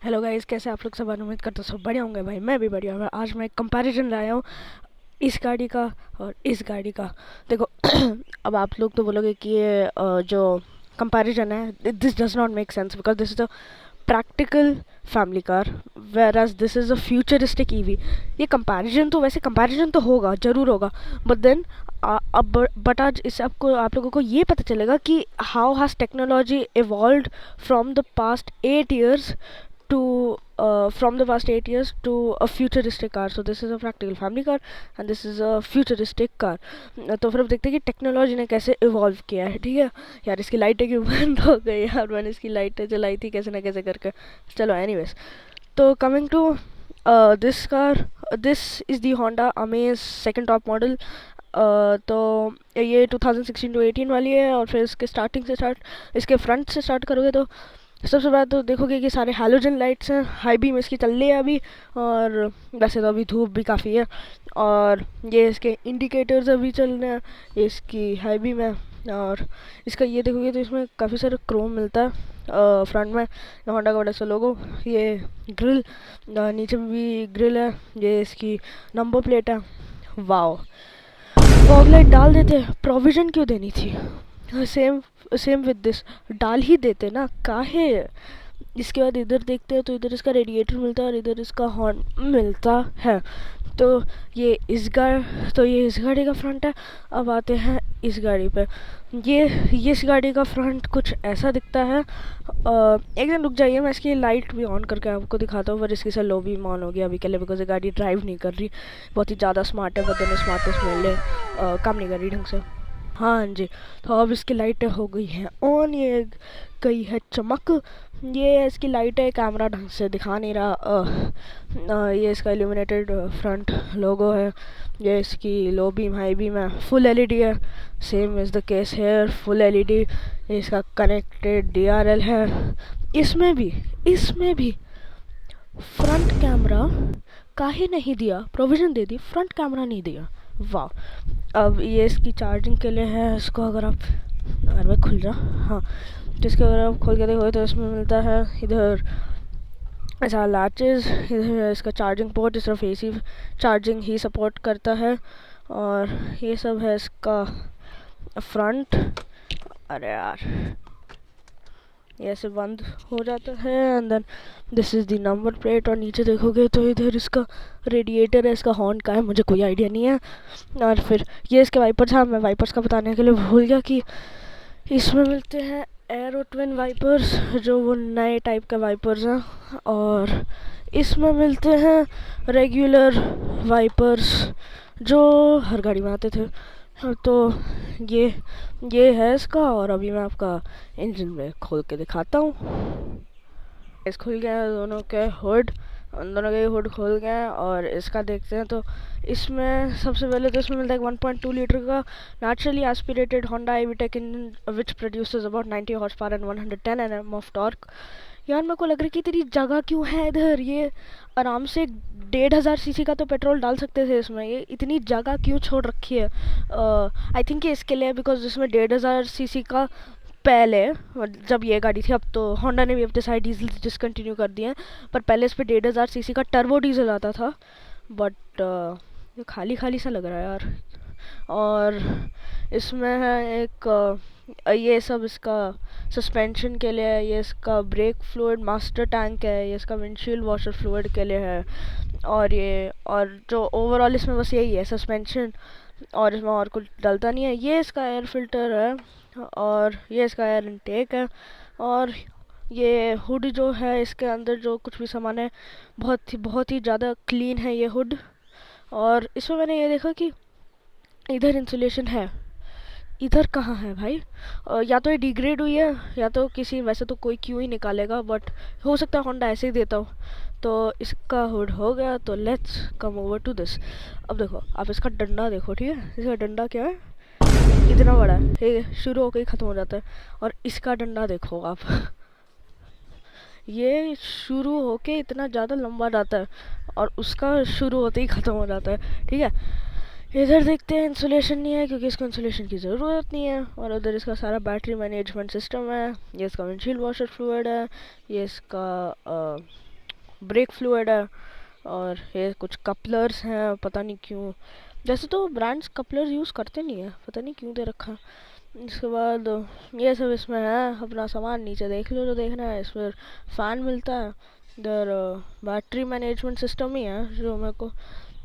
Hello guys, कैसे आप लोग सब? उम्मीद करते सब बढ़िया होंगे भाई। मैं भी बढ़िया हूँ। आज मैं एक कंपैरिजन लाया हूँ इस गाड़ी का और इस गाड़ी का। देखो अब आप लोग तो बोलोगे कि ये जो कंपैरिजन है, this does not make sense because this is a practical family car, whereas this is a futuristic EV. ये कंपैरिजन तो वैसे कंपैरिजन तो होगा, ज़रूर होगा, बट देन अब बट आज इस आपको आप लोगों को ये पता चलेगा कि how has technology evolved from the past 8 years to from the past 8 years to a futuristic car. So this is a practical family car and this is a futuristic car. तो फिर अब देखते हैं कि टेक्नोलॉजी ने कैसे evolve किया है। ठीक है यार, इसकी लाइटें क्यों बंद हो गई यार? मैंने इसकी लाइटें जलाई थी कैसे ना कैसे करके। चलो एनीवेज, तो coming to this car, this is the Honda Amaze second top model. तो ये 2016 to 18 वाली है। और फिर इसके फ्रंट से स्टार्ट करोगे तो सबसे पहले तो देखोगे कि सारे हैलोजन लाइट्स हैं, हाई बीम इसकी चल रही है अभी। और वैसे तो अभी धूप भी काफ़ी है। और ये इसके इंडिकेटर्स अभी चल रहे हैं, ये इसकी हाई बीम है। और इसका ये देखोगे तो इसमें काफ़ी सारा क्रोम मिलता है फ्रंट में, होंडा का बड़ा सा लोगो, ये ग्रिल, नीचे भी ग्रिल है, ये इसकी नंबर प्लेट है। वाओ, फॉग लाइट डाल देते, प्रोविज़न क्यों देनी थी? सेम सेम विद दिस, डाल ही देते ना, काहे? इसके बाद इधर देखते हैं तो इधर इसका रेडिएटर मिलता है और इधर इसका हॉर्न मिलता है। तो ये इस गाड़ी का फ्रंट है। अब आते हैं इस गाड़ी पे। ये इस गाड़ी का फ्रंट कुछ ऐसा दिखता है। एक दिन रुक जाइए, मैं इसकी लाइट भी ऑन करके आपको दिखाता हूँ, पर इसकी से लो भी ऑन हो गया अभी के लिए बिकॉज ये गाड़ी ड्राइव नहीं कर रही। बहुत ही ज़्यादा स्मार्ट है, बट देन स्मार्टेस्ट मेरे लिए काम नहीं कर रही ढंग से। हाँ जी, तो अब इसकी लाइटें हो गई हैं ऑन, ये गई है चमक। ये इसकी लाइट है, कैमरा ढंग से दिखा नहीं रहा। ये इसका इल्यूमिनेटेड फ्रंट लोगो है। ये इसकी लो बीम हाई बीम है, फुल एलईडी है। Same is the case hair, full LED. इसका कनेक्टेड डीआरएल है। इसमें भी फ्रंट कैमरा काहे नहीं दिया? प्रोविज़न दे दी, फ्रंट कैमरा नहीं दिया। वाह। अब ये इसकी चार्जिंग के लिए है। इसको अगर मैं खुल जा, हाँ, तो इसके अगर आप खोल के देखो तो इसमें मिलता है इधर ऐसा लैचेस, इधर है इसका चार्जिंग पोर्ट, इस तरफ एसी चार्जिंग ही सपोर्ट करता है। और ये सब है इसका फ्रंट। अरे यार, ये ऐसे बंद हो जाता है and then this is the number plate. और नीचे देखोगे तो इधर इसका रेडिएटर है, इसका हॉर्न का है मुझे कोई आइडिया नहीं है। और फिर ये इसके वाइपर्स हैं, मैं वाइपर्स का बताने के लिए भूल गया कि इसमें मिलते हैं एरो ट्विन वाइपर्स, जो वो नए टाइप के वाइपर्स हैं। और इसमें मिलते हैं रेगुलर वाइपर्स जो हर गाड़ी में आते थे। हाँ, तो ये ये है इसका। और अभी मैं आपका इंजन में खोल के दिखाता हूँ। इस खुल गए हैं दोनों के हुड, उन दोनों के हुड खुल गए हैं। और इसका देखते हैं तो इसमें सबसे पहले तो इसमें मिलता है 1.2 लीटर का naturally aspirated Honda iVTEC engine which produces about 90 horsepower and 110 Nm of torque. यार मेरे को लग रहा है कि तेरी जगह क्यों है इधर? ये आराम से 1,500 सीसी का तो पेट्रोल डाल सकते थे इसमें, ये इतनी जगह क्यों छोड़ रखी है? आई थिंक इसके लिए बिकॉज इसमें 1,500 सीसी का पहले, जब ये गाड़ी थी, अब तो होंडा ने भी अपने सारे डीजल डिसकंटिन्यू कर दिए हैं, पर पहले इस पर 1,500 सीसी का टर्बो डीजल आता था। बट ये खाली खाली सा लग रहा है यार। और इसमें है एक ये सब इसका सस्पेंशन के लिए है, ये इसका ब्रेक फ्लूइड मास्टर टैंक है, ये इसका विंडशील्ड वॉशर फ्लूइड के लिए है। और जो ओवरऑल इसमें बस यही है, सस्पेंशन, और इसमें और कुछ डलता नहीं है। ये इसका एयर फिल्टर है और ये इसका एयर इनटेक है। और ये हुड जो है, इसके अंदर जो कुछ भी सामान है, बहुत ही ज़्यादा क्लीन है ये हुड। और इसमें मैंने ये देखा कि इधर इंसुलेशन है, इधर कहाँ है भाई? या तो ये डिग्रेड हुई है या तो किसी, वैसे तो कोई क्यों ही निकालेगा, बट हो सकता है होंडा ऐसे ही देता हो। तो इसका हुड हो गया, तो let's come over to this. अब देखो, आप इसका डंडा देखो, ठीक है? इसका डंडा क्या है, इतना बड़ा है, ठीक है, शुरू होकर ही ख़त्म हो जाता है। और इसका डंडा देखो आप ये शुरू होके इतना ज़्यादा लंबा जाता है और उसका शुरू होते ही ख़त्म हो जाता है, ठीक है? इधर देखते हैं, इंसुलेशन नहीं है क्योंकि इसको इंसुलेशन की ज़रूरत नहीं है। और उधर इसका सारा बैटरी मैनेजमेंट सिस्टम है। ये इसका विंडशील्ड वॉशर फ्लूइड है, ये इसका ब्रेक फ्लूइड है, और ये कुछ कपलर्स हैं, पता नहीं क्यों, जैसे तो ब्रांड्स कपलर्स यूज़ करते नहीं है, पता नहीं क्यों दे रखा है। इसके बाद ये सब इसमें है, अपना सामान नीचे देख लो जो देखना है। इसमें फ़ैन मिलता है, इधर बैटरी मैनेजमेंट सिस्टम ही है जो मेरे को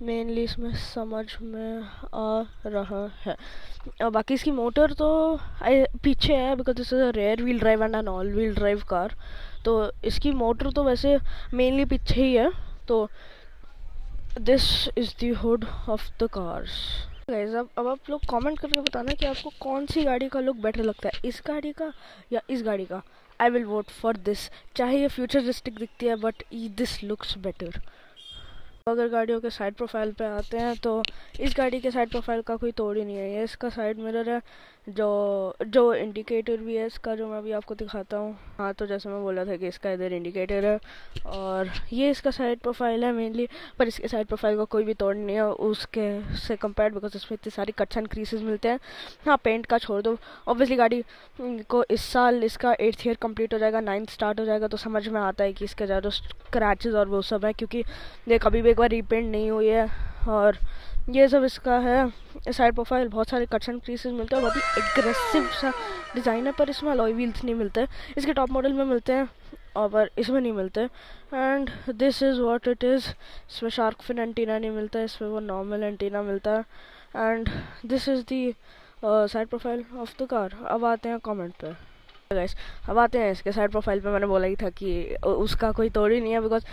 मेनली इसमें समझ में आ रहा है। और बाकी इसकी मोटर तो पीछे है, because this is a rear wheel drive and an all wheel drive car, तो इसकी मोटर तो वैसे मेनली पीछे ही है। तो this is the hood of the cars. Guys अब आप लोग कमेंट करके बताना कि आपको कौन सी गाड़ी का लुक बेटर लगता है, इस गाड़ी का या इस गाड़ी का। I will vote for this, चाहे ये फ्यूचरिस्टिक दिखती है बट दिस लुक्स बेटर। अगर गाड़ियों के साइड प्रोफाइल पे आते हैं तो इस गाड़ी के साइड प्रोफाइल का कोई तोड़ ही नहीं है। ये इसका साइड मिरर है, जो जो इंडिकेटर भी है इसका, जो मैं अभी आपको दिखाता हूँ। हाँ, तो जैसे मैं बोला था कि इसका इधर इंडिकेटर है, और ये इसका साइड प्रोफाइल है मेनली। पर इसके साइड प्रोफाइल का कोई भी तोड़ नहीं है उसके से कंपेयर, बिकॉज इसमें इतने सारे कट्स एंड क्रीसेस मिलते हैं। हाँ, पेंट का छोड़ दो, ऑब्वियसली गाड़ी को इस साल इसका 8th ईयर कंप्लीट हो जाएगा, 9th स्टार्ट हो जाएगा, तो समझ में आता है कि इसके ज़्यादा स्क्रैचेस और वो सब है, क्योंकि ये कभी भी एक बार रीपेंट नहीं हुई है। और ये सब इसका है साइड प्रोफाइल, बहुत सारे कट्स एंड क्रीसेस मिलते हैं, बहुत ही एग्रेसिव सा डिज़ाइन है। पर इसमें अलॉय व्हील्स नहीं मिलते, इसके टॉप मॉडल में मिलते हैं और पर इसमें नहीं मिलते। And this is what it is. इसमें शार्क फिन एंटीना नहीं मिलता है, इसमें वो नॉर्मल एंटीना मिलता है। And this is the side profile of the car. अब आते हैं कमेंट पे गाइस, अब आते हैं इसके साइड प्रोफाइल पे। मैंने बोला ही था कि उसका कोई तोड़ ही नहीं है, बिकॉज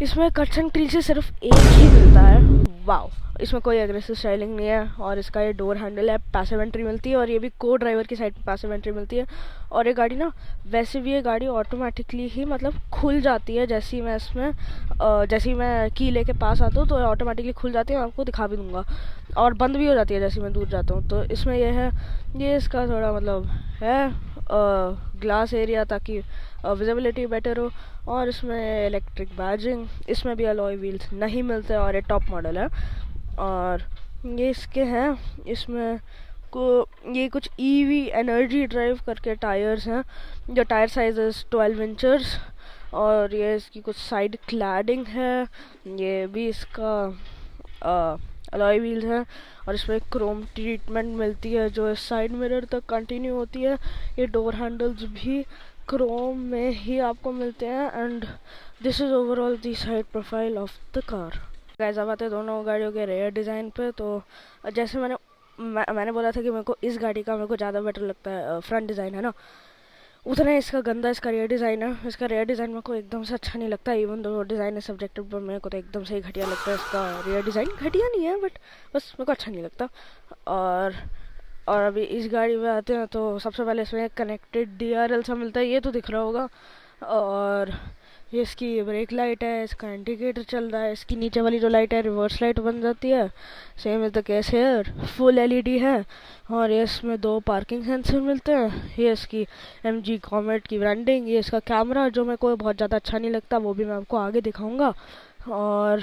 इसमें कट्स एंड क्रीसेस सिर्फ एक ही मिलता है। वाओ, इसमें कोई एग्रेसिव स्टाइलिंग नहीं है। और इसका ये डोर हैंडल है, पैसिव एंट्री मिलती है, और ये भी को ड्राइवर की साइड पे पैसिव एंट्री मिलती है। और ये गाड़ी ना, वैसे भी ये गाड़ी ऑटोमेटिकली ही मतलब खुल जाती है, जैसे ही मैं इसमें जैसे ही मैं की लेके पास आता हूँ तो ऑटोमेटिकली खुल जाती है। मैं आपको दिखा भी दूंगा, और बंद भी हो जाती है जैसे मैं दूर जाता हूँ। तो इसमें ये है, ये इसका थोड़ा मतलब है ग्लास एरिया, ताकि विजिबिलिटी बेटर हो। और इसमें इलेक्ट्रिक बैजिंग, इसमें भी अलॉय व्हील्स नहीं मिलते, और ये टॉप मॉडल है। और ये इसके हैं, इसमें ये कुछ ईवी एनर्जी ड्राइव करके टायर्स हैं, जो टायर साइज 12 इंचर्स। और ये इसकी कुछ साइड क्लैडिंग है, ये भी इसका अलॉय व्हील्स है। और इसमें क्रोम ट्रीटमेंट मिलती है जो इस साइड मिरर तक कंटिन्यू होती है। ये डोर हैंडल्स भी क्रोम में ही आपको मिलते हैं। And this is overall the side profile of the car. Guys अब आते हैं दोनों गाड़ियों के रेयर डिज़ाइन पे। तो जैसे मैंने बोला था कि मेरे को इस गाड़ी का मेरे को ज़्यादा बेटर लगता है फ्रंट डिज़ाइन, है ना, उतना ही इसका गंदा इसका रेयर डिज़ाइन है। इसका रेयर डिज़ाइन मेरे को एकदम से अच्छा नहीं लगता, इवन दो डिज़ाइन है सब्जेक्टिव, पर मेरे को तो एकदम से ही घटिया लगता है। इसका रेयर डिज़ाइन घटिया नहीं है, बट बस मेरे को अच्छा नहीं लगता। और अभी इस गाड़ी में आते हैं, तो सबसे पहले इसमें कनेक्टेड DRL सा मिलता है, ये तो दिख रहा होगा। और ये इसकी ब्रेक लाइट है, इसका इंडिकेटर चल रहा है, इसकी नीचे वाली जो लाइट है रिवर्स लाइट बन जाती है। Same is the case hair, full LED है। और ये इसमें 2 पार्किंग सेंसर मिलते हैं। ये इसकी MG कॉमेट की ब्रांडिंग, ये इसका कैमरा जो मेरे को बहुत ज़्यादा अच्छा नहीं लगता, वो भी मैं आपको आगे दिखाऊंगा। और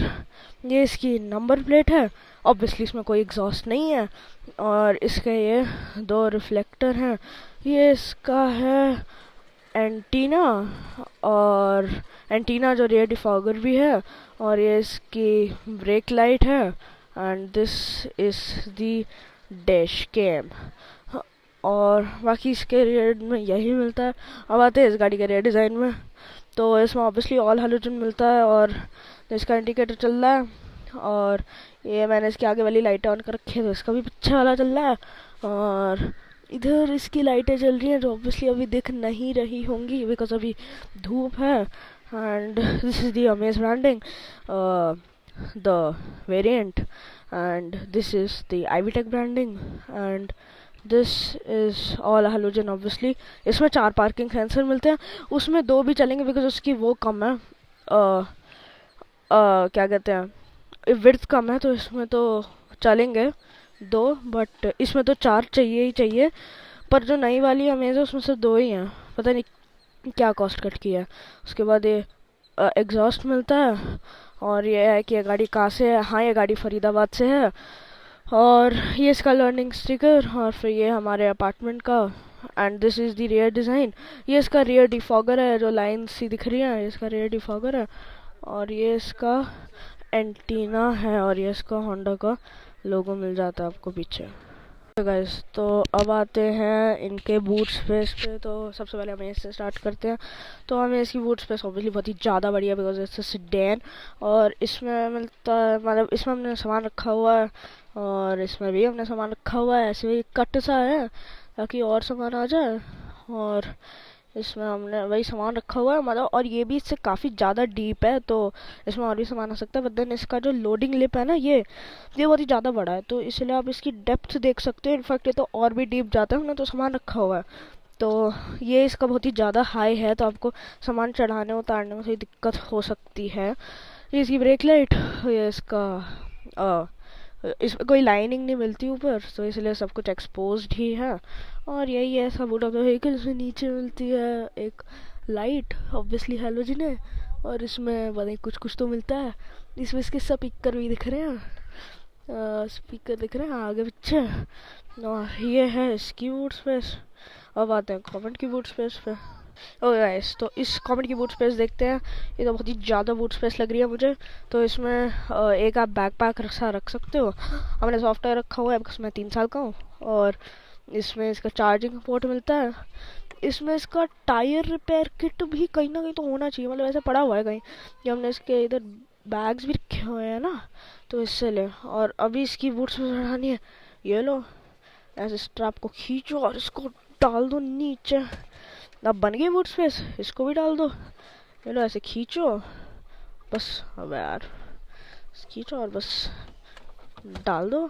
ये इसकी नंबर प्लेट है, ऑब्वियसली इसमें कोई एग्जॉस्ट नहीं है। और इसके ये 2 रिफ्लेक्टर हैं, ये इसका है एंटीना, और एंटीना जो रेयर डिफॉगर भी है। और ये इसकी ब्रेक लाइट है। And this is the dash cam. और बाकी इसके रेयर में यही मिलता है। अब आते हैं इस गाड़ी के रेयर डिज़ाइन में। तो इसमें ऑब्वियसली ऑल हैलोजन मिलता है, और इसका इंडिकेटर चल रहा है। और ये मैंने इसके आगे वाली लाइटें ऑन कर रखी है, तो इसका भी पीछे वाला चल रहा है। और इधर इसकी लाइटें चल रही हैं, जो ऑब्वियसली अभी दिख नहीं रही होंगी बिकॉज अभी धूप है। And this is the amaze branding, the variant. And this is the IVTEC branding. And this is all halogen obviously. इसमें 4 पार्किंग सेंसर मिलते हैं, उसमें 2 भी चलेंगे बिकॉज उसकी वो कम है, क्या कहते हैं, विड्थ कम है, तो इसमें तो चलेंगे 2, बट इसमें तो 4 चाहिए ही चाहिए। पर जो नई वाली अमेज है उसमें से 2 ही हैं, पता नहीं क्या कॉस्ट कट की है। उसके बाद ये एग्जॉस्ट मिलता है। और ये है कि ये गाड़ी कहाँ से है, हाँ ये गाड़ी फरीदाबाद से है। और ये इसका लर्निंग स्टिकर, और फिर ये हमारे अपार्टमेंट का। And this is the rear design. ये इसका रियर डिफॉगर है, जो लाइन सी दिख रही है, इसका रियर डिफॉगर है। और ये इसका एंटीना है और ये इसका होंडा का लोगो मिल जाता है आपको पीछे। तो गाइस, तो अब आते हैं इनके बूट स्पेस पे। तो सबसे पहले हम इससे स्टार्ट करते हैं। तो हमें इसकी बूट स्पेस ऑब्वियसली बहुत ही ज़्यादा बढ़िया, बिकॉज इट्स अ सेडान और इसमें मिलता है, मतलब इसमें हमने सामान रखा हुआ है और इसमें भी हमने सामान रखा हुआ है। ऐसे भी कट सा है ताकि और सामान आ जाए, और इसमें हमने वही सामान रखा हुआ है, मतलब। और ये भी इससे काफ़ी ज़्यादा डीप है, तो इसमें और भी सामान आ सकता है। बट देन इसका जो लोडिंग लिप है ना, ये बहुत ही ज़्यादा बड़ा है, तो इसलिए आप इसकी डेप्थ देख सकते हो। इनफैक्ट ये तो और भी डीप जाता है, हमने तो सामान रखा हुआ है। तो ये इसका बहुत ही ज़्यादा हाई है, तो आपको सामान चढ़ाने उतारने में थोड़ी दिक्कत हो सकती है। ये इसकी ब्रेक लाइट, ये इसका इसमें कोई लाइनिंग नहीं मिलती ऊपर, तो इसलिए सब कुछ एक्सपोज्ड ही है। और यही है सब ऑफ द व्हीकल। इसमें नीचे मिलती है एक लाइट, ऑब्वियसली हैलोजन है, और इसमें पता नहीं कुछ कुछ तो मिलता है। इसमें इसके स्पीकर भी दिख रहे हैं, स्पीकर दिख रहे हैं आगे पीछे। और ये है इसकी बूट स्पेस। अब आते हैं कॉमेंट की बूट स्पेस पे। ओके गाइस, तो इस कॉमेंट की बूट स्पेस देखते हैं। ये तो बहुत ही ज़्यादा बूट स्पेस लग रही है मुझे। तो इसमें एक आप बैकपैक सा रख सकते हो। हमने सॉफ्टवेयर रखा हुआ है बिकॉज मैं 3 साल का हूँ। और इसमें इसका चार्जिंग पोर्ट मिलता है। इसमें इसका टायर रिपेयर किट भी कहीं ना कहीं तो होना चाहिए, मतलब ऐसा पड़ा हुआ है कहीं कि हमने इसके इधर बैग्स भी रखे हुए हैं ना, तो इससे ले। और अभी इसकी बूट स्पेस बढ़ानी है। ये लो, ऐसे स्ट्रैप को खींचो और इसको डाल दो नीचे। अब बन गई बूट स्पेस, इसको भी डाल दो। ये लो, ऐसे खींचो बस। अब यार, खींचो और बस डाल दो,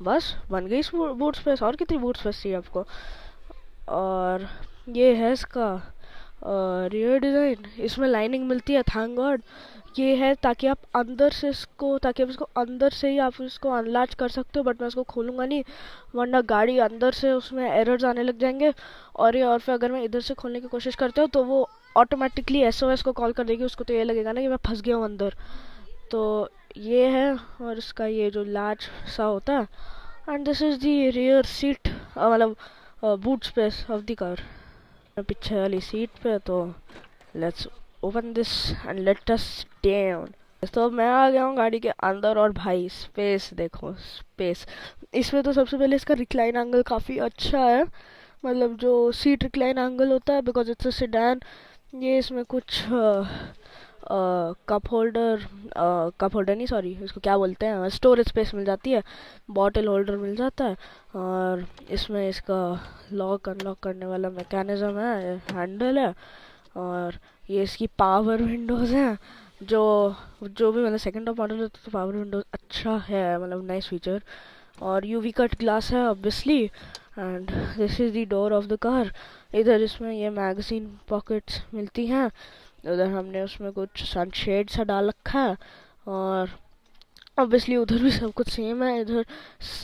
बस बन गई बूट स्पेस। और कितनी बूट स्पेस चाहिए आपको? और ये है इसका रियर डिज़ाइन। इसमें लाइनिंग मिलती है, थैंक गॉड। ये है ताकि आप अंदर से इसको, ताकि आप इसको अंदर से ही आप इसको अनलैच कर सकते हो। बट मैं इसको खोलूँगा नहीं, वरना गाड़ी अंदर से उसमें एरर्स आने लग जाएंगे। और फिर अगर मैं इधर से खोलने की कोशिश करता हूँ तो वो ऑटोमेटिकली SOS को कॉल कर देगी। उसको तो ये लगेगा ना कि मैं फंस गया हूँ अंदर। तो ये है, और इसका ये जो लैच सा होता है। And this is the rear seat, मतलब boot space of the car. पीछे वाली सीट पे। तो let's open this and let us down. तो मैं आ गया हूँ गाड़ी के अंदर, और भाई स्पेस देखो, स्पेस। इसमें तो सबसे पहले इसका रिक्लाइन एंगल काफ़ी अच्छा है, मतलब जो सीट रिक्लाइन एंगल होता है, बिकॉज इट्स अ सेडान। ये इसमें कुछ कप होल्डर नहीं, सॉरी, इसको क्या बोलते हैं, स्टोरेज स्पेस मिल जाती है। बॉटल होल्डर मिल जाता है। और इसमें इसका लॉक अनलॉक करने वाला मैकेनिज्म है, हैंडल है। और ये इसकी पावर विंडोज़ हैं, जो जो भी मतलब सेकंड टॉप मॉडल होता है तो पावर विंडोज़ अच्छा है, मतलब नाइस फीचर। और यूवी कट ग्लास है obviously. And this is the door of the car. इधर इसमें ये मैगजीन पॉकेट्स मिलती हैं। उधर हमने उसमें कुछ सनशेड सा डाल रखा है। और ऑब्वियसली उधर भी सब कुछ सेम है। इधर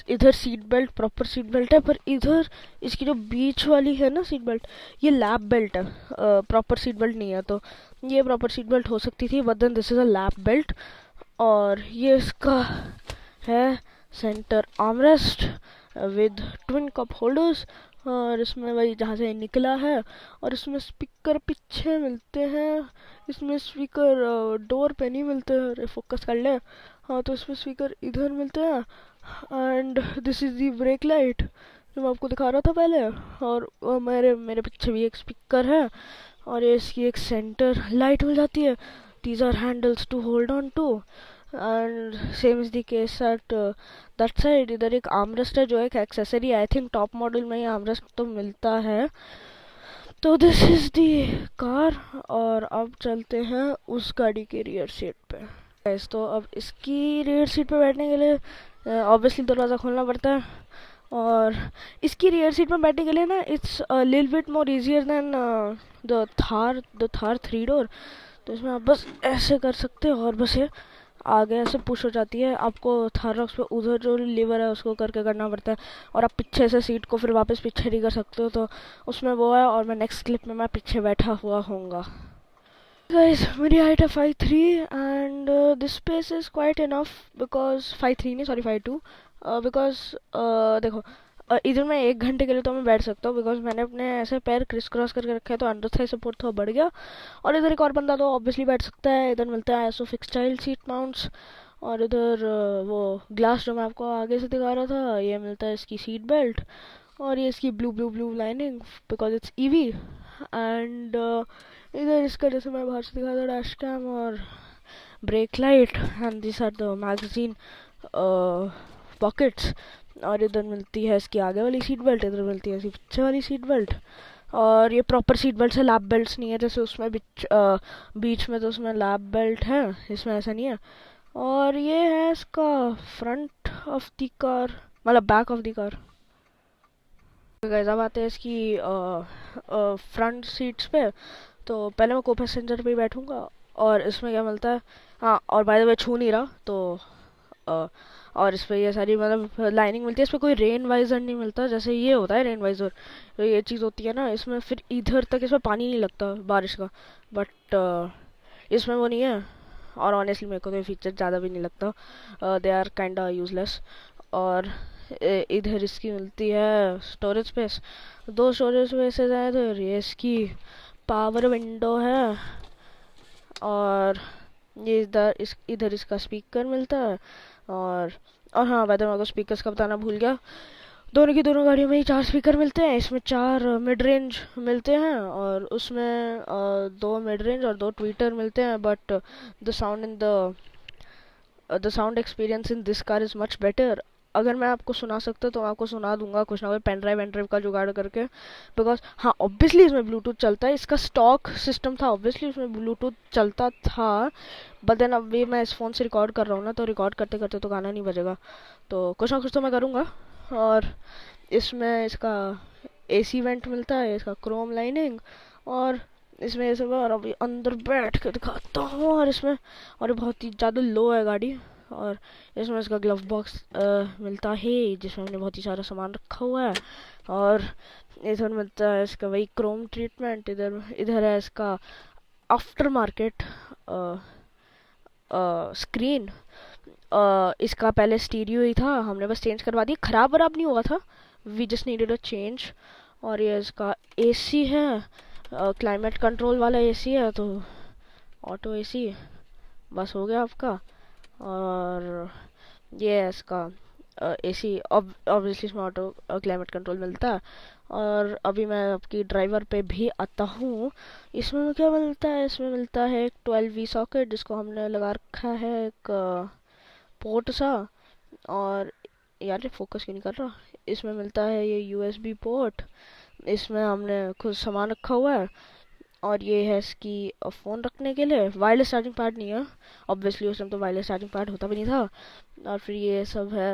इधर seat belt, proper seat belt है। पर इधर इसकी जो बीच वाली है ना सीट बेल्ट, ये लैप बेल्ट है, प्रॉपर सीट बेल्ट नहीं है। तो ये प्रॉपर सीट बेल्ट हो सकती थी, but then this is a lap belt. और ये इसका है centre armrest with twin cup holders. और इसमें वही जहाँ से निकला है। और इसमें स्पीकर पीछे मिलते हैं। इसमें स्पीकर डोर पे नहीं मिलते हैं, फोकस कर ले। हाँ, तो इसमें स्पीकर इधर मिलते हैं। And this is the brake light जो मैं आपको दिखा रहा था पहले। और मेरे मेरे पीछे भी एक स्पीकर है। और ये इसकी एक सेंटर लाइट मिल जाती है। These are handles to hold on to. And same is the case at that side. इधर एक आर्मरेस्ट है जो एक accessory, I think top model में ही आर्मरेस्ट तो मिलता है। तो दिस इज द कार। और अब चलते हैं उस गाड़ी के रियर सीट पे। तो अब इसकी रियर सीट पे बैठने के लिए ऑब्वियसली दरवाज़ा खोलना पड़ता है। और इसकी रियर सीट में बैठने के लिए ना, it's little bit more easier than the Thar 3 door. तो इसमें आप बस ऐसे कर सकते हो और बस ये आगे ऐसे पुश हो जाती है। आपको थार रॉक्स पे उधर जो लीवर है उसको करके करना पड़ता है। और आप पीछे से सीट को फिर वापस पीछे नहीं कर सकते हो, तो उसमें वो है। और मैं नेक्स्ट क्लिप में मैं पीछे बैठा हुआ होऊंगा। गाइस, मेरी हाइट है 5'3" and this space is quite enough, because 5'3" नहीं, सॉरी 5'2", बिकॉज देखो, इधर मैं 1 घंटे के लिए तो मैं बैठ सकता हूँ, बिकॉज मैंने अपने ऐसे पैर क्रिस क्रॉस करके रखे हैं, तो अंडर थाई सपोर्ट थोड़ा बढ़ गया। और इधर एक और बंदा तो ऑब्वियसली बैठ सकता है। इधर मिलता है एसोफिक्स चाइल्ड सीट माउंट्स। और इधर वो ग्लास जो मैं आपको आगे से दिखा रहा था, ये मिलता है इसकी सीट बेल्ट। और ये इसकी blue blue blue lining, because it's EV. And इधर इसका जैसे मैं बाहर से दिखा था डैश कैम और brake light, and this are the magazine pockets. और इधर मिलती है इसकी आगे वाली सीट बेल्ट, इधर मिलती है इसकी पीछे वाली सीट बेल्ट। और ये प्रॉपर सीट बेल्ट है, लैप बेल्ट नहीं है जैसे उसमें बीच में तो उसमें लैप बेल्ट है, इसमें ऐसा नहीं है। और ये है इसका फ्रंट ऑफ द कार, मतलब back of the car. Guys अब आते हैं इसकी फ्रंट सीट्स पे। तो पहले मैं को पैसेंजर पे ही बैठूंगा। और इसमें क्या मिलता है, हाँ, और बाय द वे छू नहीं रहा तो अ, और इस पे ये सारी मतलब लाइनिंग मिलती है। इस पे कोई रेन वाइजर नहीं मिलता, जैसे ये होता है रेन वाइजर, तो ये चीज़ होती है ना इसमें, फिर इधर तक इसमें पानी नहीं लगता बारिश का। बट इसमें वो नहीं है। और ऑनेस्टली मेरे को तो ये फीचर ज़्यादा भी नहीं लगता, दे आर काइंड यूजलेस। और इधर इसकी मिलती है स्टोरेज स्पेस, 2 स्टोरेज स्पेसेस हैं इधर। ये इसकी पावर विंडो है। और ये इधर इसका स्पीकर मिलता है। और और हाँ, वैसे मेरे को स्पीकर्स का बताना भूल गया, दोनों की दोनों गाड़ियों में ही 4 स्पीकर मिलते हैं। इसमें 4 मिड रेंज मिलते हैं, और उसमें 2 मिड रेंज और 2 ट्वीटर मिलते हैं। But the sound experience in this car is much better. अगर मैं आपको सुना सकता तो मैं आपको सुना दूंगा कुछ ना कोई पेन ड्राइव एन ड्राइव का जुगाड़ करके। बिकॉज हाँ, ऑब्वियसली इसमें ब्लूटूथ चलता है, इसका स्टॉक सिस्टम था, ऑब्वियसली इसमें ब्लूटूथ चलता था। बट देन अभी मैं इस फ़ोन से रिकॉर्ड कर रहा हूँ ना, तो रिकॉर्ड करते करते तो गाना नहीं बजेगा, तो कुछ ना कुछ तो मैं करूँगा। और इसमें इसका एसी वेंट मिलता है, इसका क्रोम लाइनिंग। और इसमें ये सब है। और अभी अंदर बैठ के दिखाता हूँ। और इसमें और ये बहुत ही ज़्यादा लो है गाड़ी। और इसमें इसका ग्लव बॉक्स मिलता है, जिसमें हमने बहुत ही सारा सामान रखा हुआ है। और इधर मिलता है इसका वही क्रोम ट्रीटमेंट। इधर इधर है इसका आफ्टर मार्केट स्क्रीन। इसका पहले स्टीरियो ही था, हमने बस चेंज करवा दिया, ख़राब वराब नहीं हुआ था, we just needed a change. और ये इसका एसी है, क्लाइमेट कंट्रोल वाला एसी है, तो ऑटो एसी बस हो गया आपका। और ये है इसका एसी, ऑब्वियसली इसमें ऑटो क्लाइमेट कंट्रोल मिलता है। और अभी मैं आपकी ड्राइवर पे भी आता हूँ। इसमें क्या मिलता है, इसमें मिलता है एक 12V सॉकेट, जिसको हमने लगा रखा है एक पोर्ट सा। और यार ये फोकस क्यों नहीं कर रहा। इसमें मिलता है ये USB पोर्ट, इसमें हमने खुद सामान रखा हुआ है। और ये है इसकी फ़ोन रखने के लिए, वायरलेस चार्जिंग पैड नहीं है ऑब्वियसली, उस टाइम तो वायरलेस चार्जिंग पैड होता भी नहीं था। और फिर ये सब है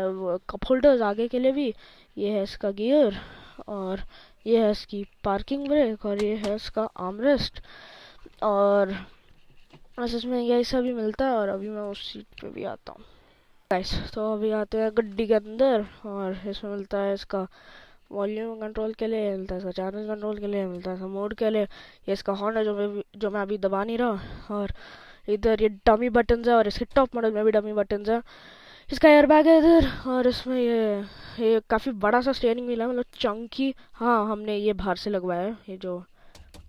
कप होल्डर्स आगे के लिए भी। ये है इसका गियर। और ये है इसकी पार्किंग ब्रेक। और ये है इसका आर्मरेस्ट। और बस इसमें यही सब भी मिलता है। और अभी मैं उस सीट पे भी आता हूँ गाइस। तो अभी आते हैं गड्डी के अंदर। और इसमें मिलता है इसका वॉल्यूम कंट्रोल के लिए, मिलता है इसका चैनल कंट्रोल के लिए, मिलता है इसका मोड के लिए। ये इसका हॉर्न है जो मैं अभी दबा नहीं रहा। और इधर ये डमी बटन्स है, और इसके टॉप मॉडल में भी डमी बटन्स है। इसका एयरबैग है इधर। और इसमें ये काफ़ी बड़ा सा स्टीयरिंग व्हील है, मतलब चंकी। हाँ, हमने ये बाहर से लगवाया है, ये जो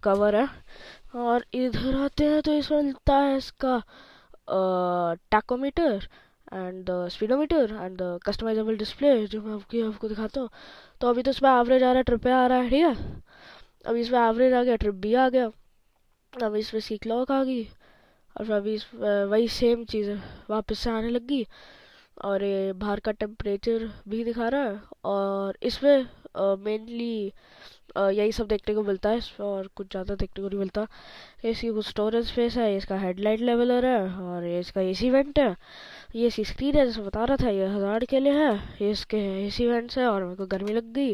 कवर है। और इधर आते हैं तो इसमें मिलता है इसका tachometer and the speedometer and the customisable display, जो मैं आपको दिखाता हूँ। तो अभी तो इसमें एवरेज आ रहा है, ट्रिप पे आ रहा है, ठीक है। अभी इसमें एवरेज आ गया, ट्रिप भी आ गया। अभी इसमें सी क्लॉक आ गई। और फिर अभी वही सेम चीज़ है, वापस से आने लगी। और ये बाहर का टेम्परेचर भी दिखा रहा है। और इसमें मेनली यही सब देखने को मिलता है इसमें, और कुछ ज़्यादा देखने को नहीं मिलता। इसकी कुछ स्टोरेज स्पेस है, इसका हेडलाइट लेवलर है, और ये इसका एसी वेंट है। ये इसकी स्क्रीन है, जैसे बता रहा था, ये 1000 के लिए है। ये इसके एसी वेंट्स है, और मेरे को गर्मी लग गई।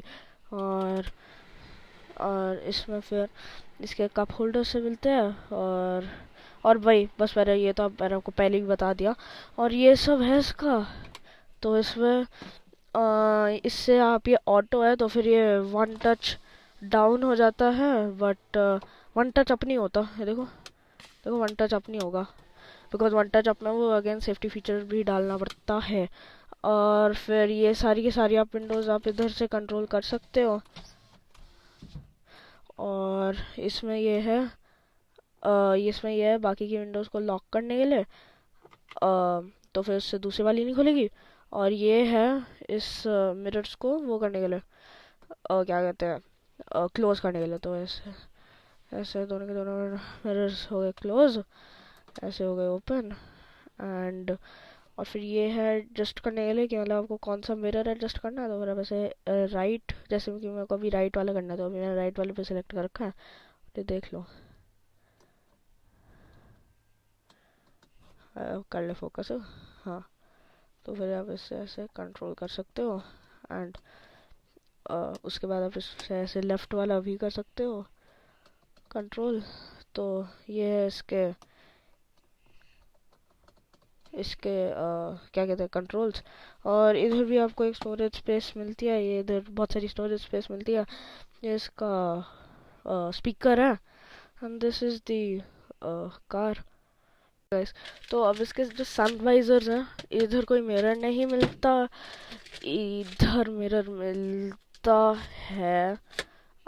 और इसमें फिर इसके कप होल्डर से मिलते हैं। और वही बस ये तो मैंने आपको पहले ही बता दिया। और ये सब है इसका। तो इसमें इससे आप, ये ऑटो है तो फिर ये 1 टच डाउन हो जाता है, बट 1 टच अप नहीं होता। ये देखो देखो 1 टच अप नहीं होगा, बिकॉज 1 टच अप में वो अगेन सेफ्टी फीचर भी डालना पड़ता है। और फिर ये सारी की सारी आप विंडोज़ आप इधर से कंट्रोल कर सकते हो। और इसमें ये है इसमें ये है बाकी की विंडोज़ को लॉक करने के लिए, तो फिर उससे दूसरी वाली नहीं खुलेगी। और ये है इस मिरर्स को वो करने के लिए, क्या कहते हैं, क्लोज करने के लिए। तो ऐसे ऐसे दोनों के दोनों मिरर्स हो गए क्लोज, ऐसे हो गए ओपन। एंड और फिर ये है एडजस्ट करने के लिए कि मतलब आपको कौन सा मिरर एडजस्ट करना है। तो फिर आप ऐसे राइट, जैसे कि मेरे को अभी राइट वाला करना है तो अभी मैंने राइट वाले पे सिलेक्ट कर रखा है, तो देख लो। कर ले फोकस। हाँ, तो फिर आप इससे ऐसे कंट्रोल कर सकते हो। एंड उसके बाद आप इससे ऐसे लेफ़्ट वाला भी कर सकते हो कंट्रोल। तो ये है इसके इसके क्या कहते हैं, कंट्रोल्स। और इधर भी आपको एक स्टोरेज स्पेस मिलती है, ये इधर बहुत सारी स्टोरेज स्पेस मिलती है। ये इसका स्पीकर है and this is the car guys. तो अब इसके जो सन वाइजर्स हैं, इधर कोई मिरर नहीं मिलता, इधर मिरर मिलता है।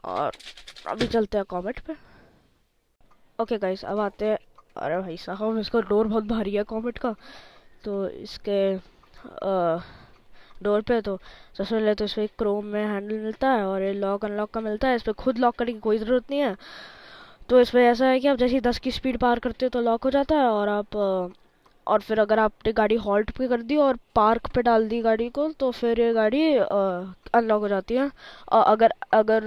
और अभी चलते हैं कॉमेट पे। ओके गाइस, अब आते हैं। अरे भाई साहब, इसका डोर बहुत भारी है कॉमेट का। तो इसके डोर पे तो सबसे पहले तो इसमें क्रोम में हैंडल मिलता है और ये लॉक अनलॉक का मिलता है। इस पर खुद लॉक करने की कोई ज़रूरत नहीं है। तो इसमें ऐसा है कि आप जैसे ही 10 की स्पीड पार करते हो तो लॉक हो जाता है। और आप और फिर अगर आपने गाड़ी हॉल्ट पे कर दी और पार्क पे डाल दी गाड़ी को, तो फिर ये गाड़ी अनलॉक हो जाती है। अगर अगर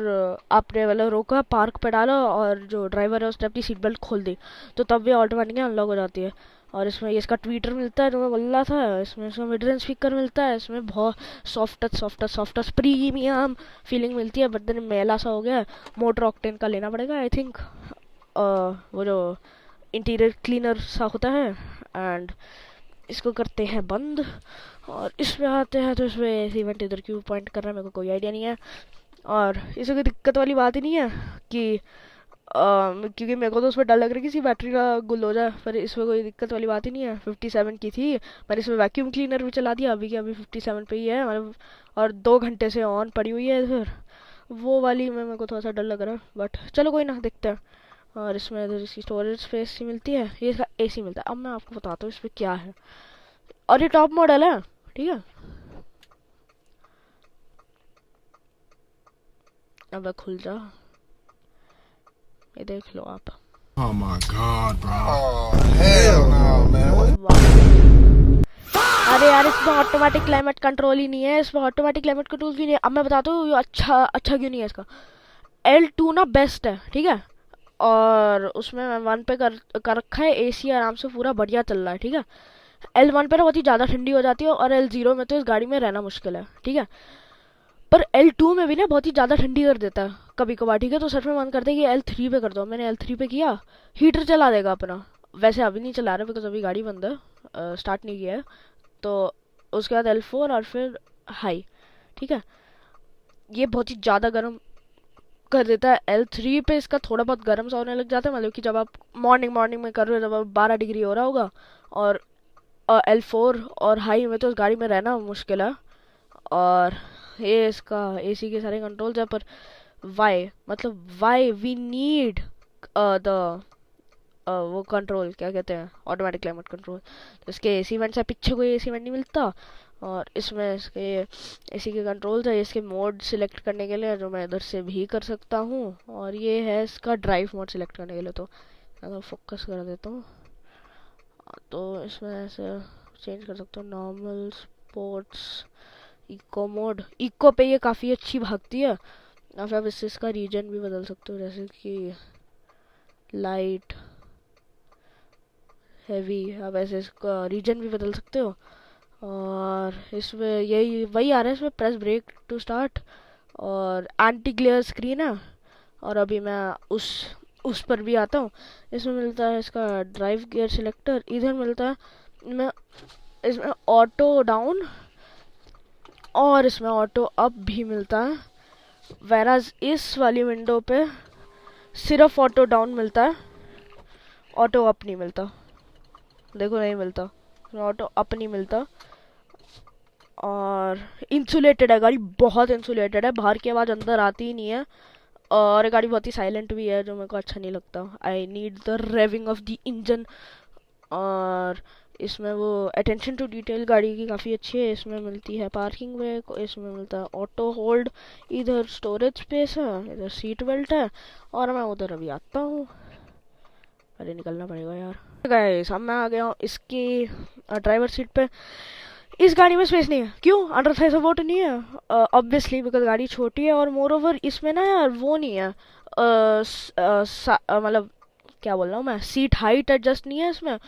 आपने मतलब रोका, पार्क पे डाला और जो ड्राइवर है उसने अपनी सीट बेल्ट खोल दी, तो तब ये ऑटोमेटिकली अनलॉक हो जाती है। और इसमें इसका ट्वीटर मिलता है जो मैं बोल रहा था, इसमें इसमें मिड रेंज स्पीकर मिलता है। इसमें बहुत सॉफ्ट प्रीमियम फीलिंग मिलती है, बट देन मेला सा हो गया है। मोटर ऑक्टेन का लेना पड़ेगा आई थिंक, वो जो इंटीरियर क्लीनर सा होता है। एंड इसको करते हैं बंद और इसमें आते हैं। तो इसमें इवेंट इधर क्यों पॉइंट कर रहा है मेरे को कोई आइडिया नहीं है। और इसमें कोई दिक्कत वाली बात ही नहीं है कि क्योंकि मेरे को तो उसमें डर लग रहा है कि बैटरी का गुल हो जाए, पर इसमें कोई दिक्कत वाली बात ही नहीं है। 57 की थी, पर इसमें वैक्यूम क्लीनर भी चला दिया अभी के अभी 57 पे ही है मतलब। और 2 घंटे से ऑन पड़ी हुई है इधर। वो वाली में मेरे को थोड़ा सा डर लग रहा है, बट चलो कोई ना, देखते हैं। और इसमें इधर इसकी स्टोरेज स्पेस ही मिलती है। ये इसका एसी मिलता है। अब मैं आपको बताता हूँ इसमें क्या है। और ये टॉप मॉडल है, ठीक है। अब खुल जा, ये देख लो आप। Oh my God, bro. Oh, hell no, man. अरे यार, इसमें ऑटोमेटिक क्लाइमेट कंट्रोल ही नहीं है, इसमें ऑटोमेटिक क्लाइमेट कंट्रोल भी नहीं है। अब मैं बताता हूँ अच्छा अच्छा क्यों नहीं है इसका। L2 ना बेस्ट है, ठीक है। और उसमें मैं 1 पे कर रखा है, एसी आराम से पूरा बढ़िया चल रहा है, ठीक है। L1 पे ना बहुत ही ज़्यादा ठंडी हो जाती है और L0 में तो इस गाड़ी में रहना मुश्किल है, ठीक है। पर L2 में भी ना बहुत ही ज़्यादा ठंडी कर देता है कभी कभार, ठीक है। तो सच में मन करता है कि L3 पे कर दो। मैंने L3 पे किया, हीटर चला देगा अपना। वैसे अभी नहीं चला रहा बिकॉज अभी गाड़ी बंद है, स्टार्ट नहीं किया है। तो उसके बाद L4 और फिर हाई, ठीक है। ये बहुत ही ज़्यादा गर्म कर देता है। L3 पे इसका थोड़ा बहुत गर्म सा होने लग जाता है, मतलब कि जब आप मॉर्निंग में कर रहे हो, जब 12 डिग्री हो रहा होगा। और L4 और हाई में तो उस गाड़ी में रहना मुश्किल है। और ये इसका एसी के सारे कंट्रोल्स है। पर वाई वी नीड द वो कंट्रोल, क्या कहते हैं, ऑटोमेटिक क्लाइमेट कंट्रोल। तो इसके एसी वेंट्स है, पीछे कोई एसी वेंट नहीं मिलता। और इसमें इसके एसी के कंट्रोल्स है, इसके मोड सिलेक्ट करने के लिए, जो मैं इधर से भी कर सकता हूँ। और ये है इसका ड्राइव मोड सिलेक्ट करने के लिए। तो अगर फोकस कर देता हूँ तो इसमें ऐसे चेंज कर सकता हूँ, normal, sports, eco mode. Eco पे ये काफ़ी अच्छी भागती है। और फिर आप इससे इसका रीजन भी बदल सकते हो, जैसे कि लाइट, हैवी। आप ऐसे इसका रीजन भी बदल सकते हो। और इसमें यही वही आ रहा है, इसमें प्रेस ब्रेक टू स्टार्ट और एंटी ग्लेयर स्क्रीन है। और अभी मैं उस पर भी आता हूँ। इसमें मिलता है इसका ड्राइव गियर सिलेक्टर, इधर मिलता है मैं इसमें ऑटो डाउन और इसमें ऑटो अप भी मिलता है। वेराज इस वाली विंडो पे सिर्फ ऑटो डाउन मिलता है, ऑटो अप नहीं मिलता। देखो नहीं मिलता, ऑटो अप नहीं मिलता। और इंसुलेटेड है गाड़ी, बहुत इंसुलेटेड है, बाहर की आवाज़ अंदर आती ही नहीं है। और गाड़ी बहुत ही साइलेंट भी है, जो मेरे को अच्छा नहीं लगता। I need the raving of the engine. और इसमें वो अटेंशन टू डिटेल गाड़ी की काफ़ी अच्छी है। इसमें मिलती है पार्किंग ब्रेक, इसमें मिलता है ऑटो होल्ड, इधर स्टोरेज स्पेस है, इधर सीट बेल्ट है। और मैं उधर अभी आता हूँ, अरे निकलना पड़ेगा यार। गाइस अब मैं आ गया हूँ इसकी ड्राइवर सीट पे। इस गाड़ी में स्पेस नहीं है। क्यों? अंडर थाई सपोर्ट नहीं है, ऑब्वियसली बिकॉज गाड़ी छोटी है। और मोर ओवर इसमें ना यार वो नहीं है, मतलब क्या बोल रहा हूँ मैं, सीट हाइट एडजस्ट नहीं है इसमें।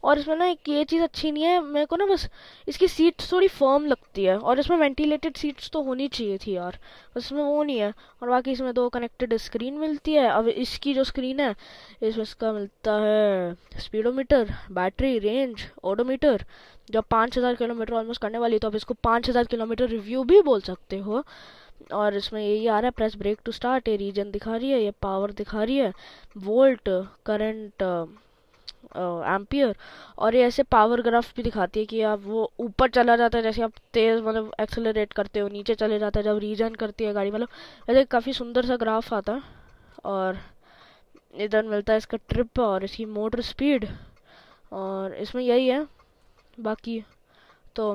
और इसमें ना एक ये चीज़ अच्छी नहीं है मेरे को ना, बस इसकी सीट थोड़ी फर्म लगती है। और इसमें वेंटिलेटेड सीट्स तो होनी चाहिए थी यार, बस इसमें वो नहीं है। और बाकी इसमें 2 कनेक्टेड स्क्रीन मिलती है। अब इसकी जो स्क्रीन है, इसमें इसका मिलता है स्पीडोमीटर, बैटरी रेंज, ओडोमीटर। जब 5000 किलोमीटर ऑलमोस्ट करने वाली, तो अब इसको 5000 किलोमीटर रिव्यू भी बोल सकते हो। और इसमें यही आ रहा है, प्रेस ब्रेक टू स्टार्ट, ये रीजन दिखा रही है, ये पावर दिखा रही है, वोल्ट, करंट, एम्पियर। और ये ऐसे पावर ग्राफ भी दिखाती है कि आप वो ऊपर चला जाता है जैसे आप तेज़ मतलब एक्सेलरेट करते हो, नीचे चले जाता है जब रीजन करती है गाड़ी, मतलब ऐसे काफ़ी सुंदर सा ग्राफ आता है। और इधर मिलता है इसका ट्रिप और इसकी मोटर स्पीड। और इसमें यही है बाकी तो।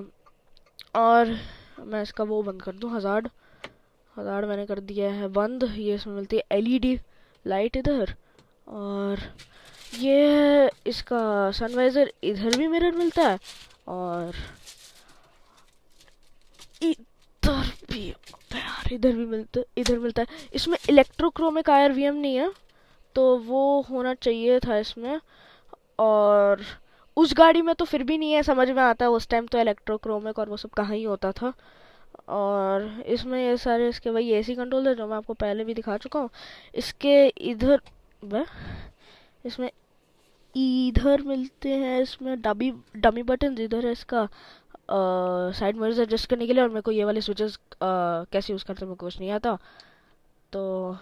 और मैं इसका वो बंद कर दूँ, हज़ार्ड मैंने कर दिया है बंद। ये इसमें मिलती है एलईडी लाइट इधर। और ये इसका सनवाइजर, इधर भी मिरर मिलता है। और इधर भी यार, इधर मिलता है। इसमें इलेक्ट्रोक्रोमिक IRVM नहीं है, तो वो होना चाहिए था इसमें। और उस गाड़ी में तो फिर भी नहीं है, समझ में आता है उस टाइम तो इलेक्ट्रोक्रोमिक और वो सब कहाँ ही होता था। और इसमें ये सारे इसके वही AC कंट्रोल है जो मैं आपको पहले भी दिखा चुका हूँ। इसके इधर इसमें इधर मिलते हैं इसमें डमी बटन। इधर है इसका साइड मिरर्स एडजस्ट करने के लिए। और मेरे को ये वाले स्विचेस कैसे यूज़ करते हैं मेरे को कुछ नहीं आता, तो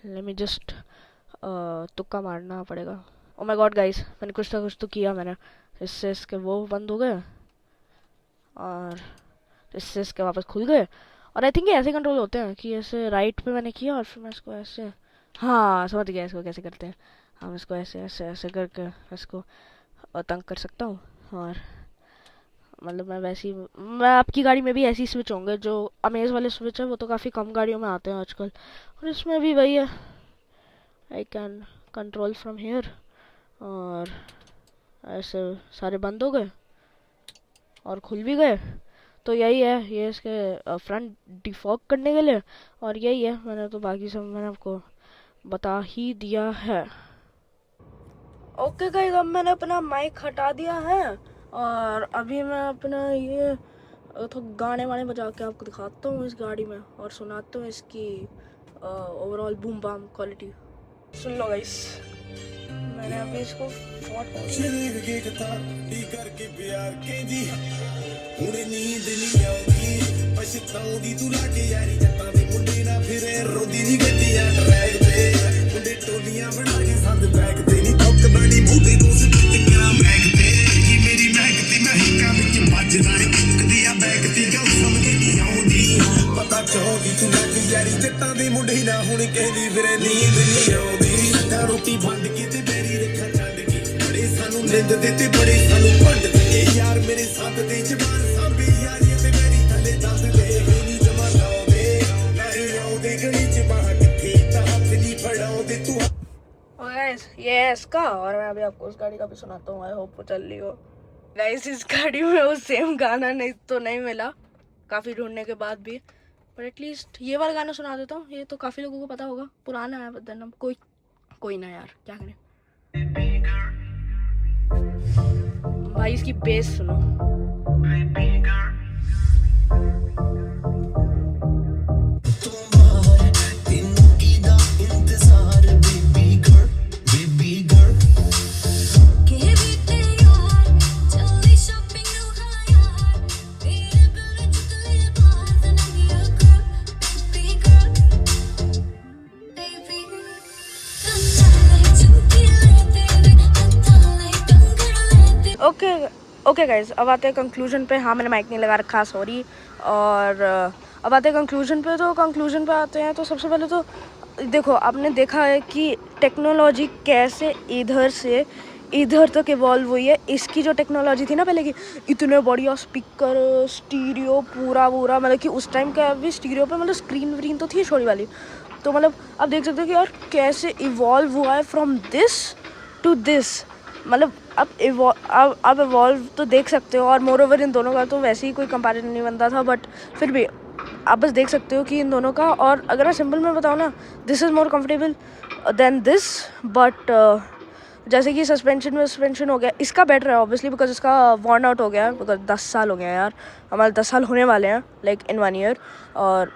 लेट मी जस्ट तुक्का मारना पड़ेगा। ओ माय गॉड गाइस, मैंने कुछ तो किया मैंने। इससे इसके वो बंद हो गए और इससे इसके वापस खुल गए। और आई थिंक ये ऐसे कंट्रोल होते हैं कि ऐसे राइट पे मैंने किया और फिर मैं इसको ऐसे, हाँ समझ गया इसको कैसे करते हैं। हम इसको ऐसे ऐसे ऐसे करके इसको तंग कर सकता हूँ। और मतलब मैं आपकी गाड़ी में भी ऐसी स्विच होंगे जो अमेज वाले स्विच है, वो तो काफ़ी कम गाड़ियों में आते हैं आजकल। और इसमें भी वही है, I can control from here. और ऐसे सारे बंद हो गए और खुल भी गए। तो यही है, ये इसके फ्रंट डिफॉग करने के लिए। और यही है, मैंने तो बाकी सब मैंने आपको बता ही दिया है। ओके गाइस, अब मैंने अपना माइक हटा दिया है और अभी मैं अपना ये तो गाने वाने बजा के आपको दिखाता हूँ इस गाड़ी में और सुनाता हूँ इसकी ओवरऑल बूम बाम क्वालिटी। सुन लो गाइस, मैंने अभी इसको ये है इसका। और मैं अभी आपको उस गाड़ी का भी सुनाता हूँ, आई होप वो चल रही हो। गाइस इस गाड़ी में वो सेम गाना नहीं मिला काफ़ी ढूंढने के बाद भी, पर एटलीस्ट ये वाला गाना सुना देता हूँ। ये तो काफ़ी लोगों को पता होगा, पुराना है, बदन कोई ना यार, क्या करें। भाई इसकी बेस सुनो। ओके गाइज, अब आते हैं कंक्लूजन पे। हाँ, मैंने माइक नहीं लगा रखा, सॉरी। और अब आते हैं कंक्लूजन पे। तो कंक्लूजन पे आते हैं तो सबसे पहले तो देखो, आपने देखा है कि टेक्नोलॉजी कैसे इधर से इधर तक इवॉल्व हुई है। इसकी जो टेक्नोलॉजी थी ना पहले की, इतने बढ़िया स्पीकर, स्टीरियो, पूरा मतलब कि उस टाइम का भी स्टीरियो पे मतलब स्क्रीन व्रीन तो थी छोटी वाली। तो मतलब आप देख सकते हो कि यार कैसे इवॉल्व हुआ है फ्रॉम दिस टू दिस। मतलब आप इवॉल्व तो देख सकते हो। और मोर ओवर इन दोनों का तो वैसे ही कोई कंपैरिजन नहीं बनता था, बट फिर भी आप बस देख सकते हो कि इन दोनों का। और अगर मैं सिंपल में बताऊँ ना, this is more comfortable than this. But जैसे कि सस्पेंशन हो गया, इसका बेटर है ऑब्वियसली, बिकॉज इसका वॉर्न आउट हो गया है, बिकॉज 10 साल हो गए हैं यार, हमारे 10 साल होने वाले हैं लाइक इन 1 ईयर। और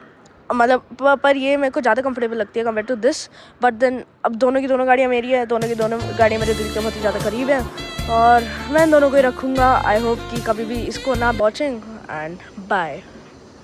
मतलब पर ये मेरे को ज़्यादा कंफर्टेबल लगती है compare to this. But then अब दोनों की दोनों गाड़ियाँ मेरी है, दोनों की दोनों गाड़ियाँ मेरे दिल के बहुत ही ज़्यादा करीब है, और मैं इन दोनों को ही रखूँगा। आई होप कि कभी भी इसको ना वॉचिंग, एंड बाय।